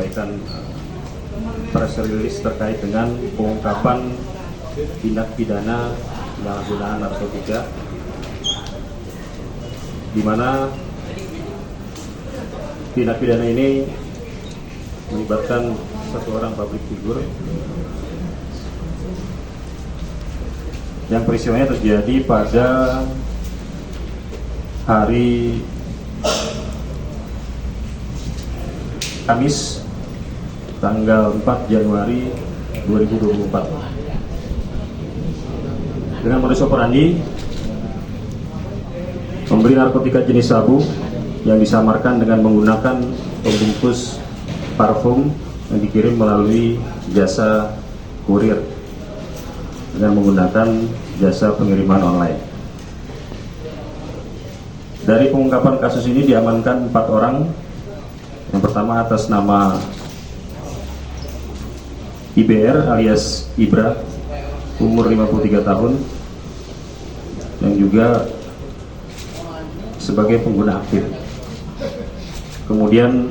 menyampaikan press release terkait dengan pengungkapan tindak pidana penyalahgunaan narkotika, di mana tindak pidana ini melibatkan satu orang public figure yang peristiwanya terjadi pada hari Kamis tanggal 4 Januari 2024 dengan modus operandi membeli narkotika jenis sabu yang disamarkan dengan menggunakan pembungkus parfum yang dikirim melalui jasa kurir dengan menggunakan jasa pengiriman online. Dari pengungkapan kasus ini diamankan 4 orang. Yang pertama atas nama IBR alias Ibra, umur 53 tahun, yang juga sebagai pengguna aktif. Kemudian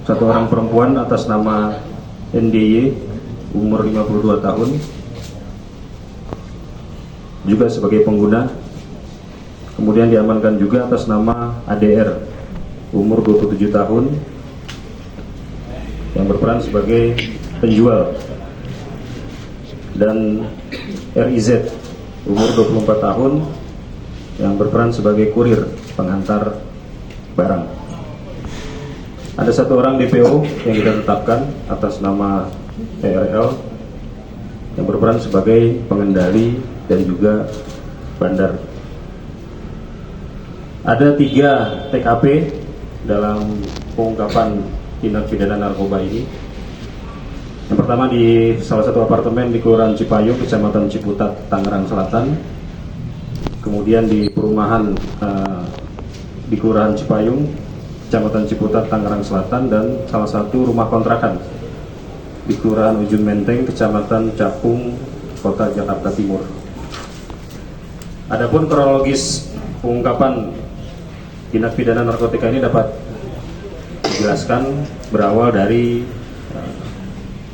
satu orang perempuan atas nama NDY, umur 52 tahun, juga sebagai pengguna. Kemudian diamankan juga atas nama ADR, umur 27 tahun, yang berperan sebagai penjual, dan RIZ, umur 24 tahun, yang berperan sebagai kurir pengantar barang. Ada satu orang DPO yang kita tetapkan atas nama ERL, yang berperan sebagai pengendali dan juga bandar. Ada 3 TKP dalam pengungkapan tindak pidana narkoba ini. Yang pertama di salah satu apartemen di Kelurahan Cipayung, Kecamatan Ciputat, Tangerang Selatan. Kemudian di perumahan di Kelurahan Cipayung, Kecamatan Ciputat, Tangerang Selatan, dan salah satu rumah kontrakan di Kelurahan Ujung Menteng, Kecamatan Cakung, Kota Jakarta Timur. Adapun kronologis pengungkapan tindak pidana narkotika ini dapat dijelaskan berawal dari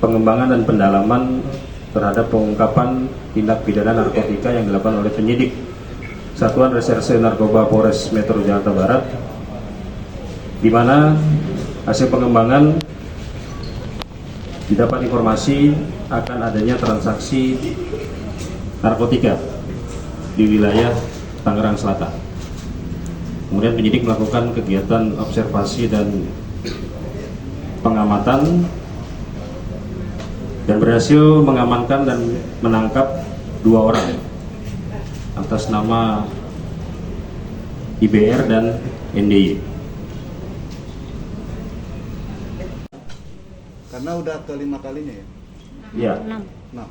pengembangan dan pendalaman terhadap pengungkapan tindak pidana narkotika yang dilakukan oleh penyidik Satuan Reserse Narkoba Polres Metro Jakarta Barat, di mana hasil pengembangan didapat informasi akan adanya transaksi narkotika di wilayah Tangerang Selatan. Kemudian penyidik melakukan kegiatan observasi dan pengamatan dan berhasil mengamankan dan menangkap 2 orang atas nama IBR dan NDY. Karena udah ke-5 kalinya ya? Ya. 6.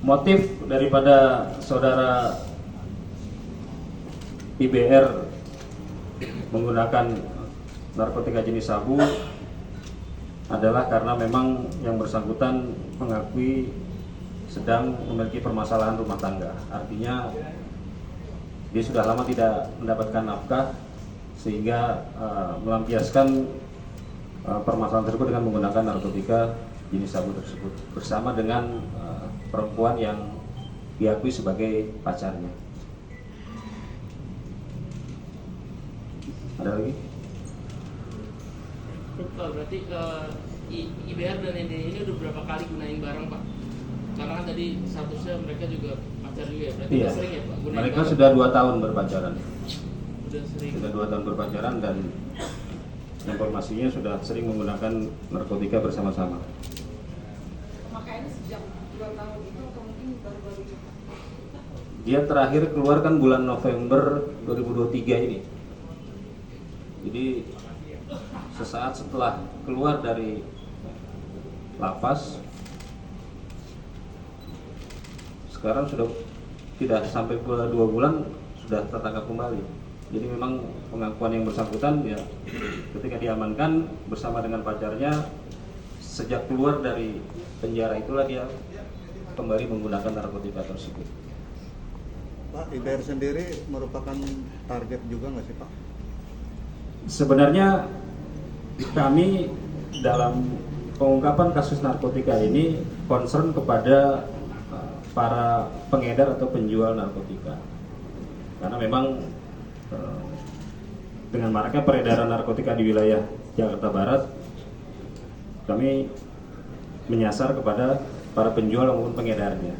Motif daripada saudara IBR menggunakan narkotika jenis sabu adalah karena memang yang bersangkutan mengakui sedang memiliki permasalahan rumah tangga. Artinya dia sudah lama tidak mendapatkan nafkah, sehingga melampiaskan permasalahan tersebut dengan menggunakan narkotika jenis sabu tersebut bersama dengan perempuan yang diakui sebagai pacarnya. Ada lagi? Berarti IBR dan NDY ini udah berapa kali gunain barang, Pak? Karena kan tadi statusnya mereka juga pacar juga ya, berarti Iya. sering ya, Pak? Gunain Mereka barang. sudah 2 tahun berpacaran. Udah sering. Sudah 2 tahun berpacaran dan informasinya sudah sering menggunakan narkotika bersama-sama. Makanya sejak 2 tahun itu atau mungkin baru-baru ini? Dia terakhir keluar kan bulan November 2023 ini. Jadi sesaat setelah keluar dari lapas, sekarang sudah tidak sampai 2 bulan sudah tertangkap kembali. Jadi memang pengakuan yang bersangkutan ya, ketika diamankan bersama dengan pacarnya, sejak keluar dari penjara itulah dia kembali menggunakan narkotika tersebut. Pak, IBR sendiri merupakan target juga nggak sih Pak? Sebenarnya kami dalam pengungkapan kasus narkotika ini concern kepada para pengedar atau penjual narkotika. Karena memang dengan maraknya peredaran narkotika di wilayah Jakarta Barat, kami menyasar kepada para penjual maupun pengedarnya.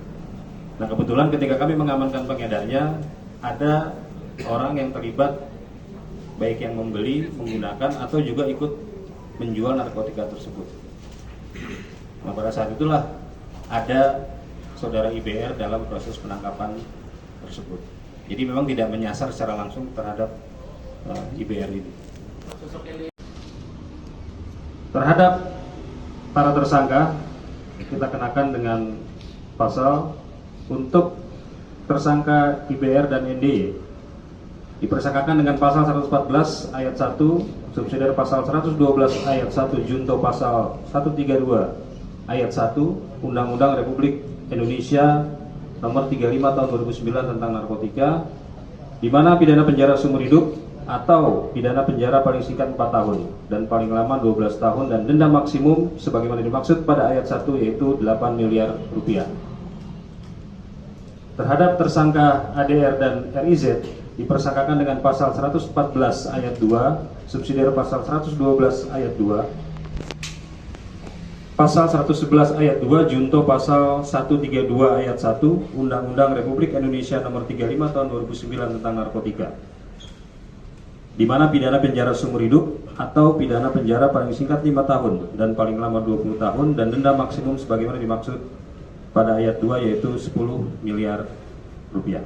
Nah, kebetulan ketika kami mengamankan pengedarnya, ada orang yang terlibat, baik yang membeli, menggunakan, atau juga ikut menjual narkotika tersebut. Nah, pada saat itulah ada saudara IBR dalam proses penangkapan tersebut. Jadi memang tidak menyasar secara langsung terhadap IBR ini. Sosok yang Terhadap para tersangka, kita kenakan dengan pasal untuk tersangka IBR dan ND dipersangkakan dengan pasal 114 ayat 1 subsidiar pasal 112 ayat 1 junto pasal 132 ayat 1 Undang-Undang Republik Indonesia nomor 35 tahun 2009 tentang narkotika, di mana pidana penjara seumur hidup atau pidana penjara paling singkat 4 tahun dan paling lama 12 tahun dan denda maksimum sebagaimana dimaksud pada ayat 1 yaitu 8 miliar rupiah. Terhadap tersangka ADR dan RIZ dipersangkakan dengan pasal 114 ayat 2 subsidiar pasal 112 ayat 2, pasal 111 ayat 2 junto pasal 132 ayat 1 Undang-Undang Republik Indonesia nomor 35 tahun 2009 tentang narkotika, di mana pidana penjara seumur hidup atau pidana penjara paling singkat 5 tahun dan paling lama 20 tahun dan denda maksimum sebagaimana dimaksud pada ayat 2 yaitu 10 miliar rupiah.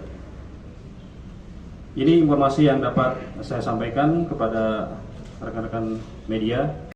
Ini informasi yang dapat saya sampaikan kepada rekan-rekan media.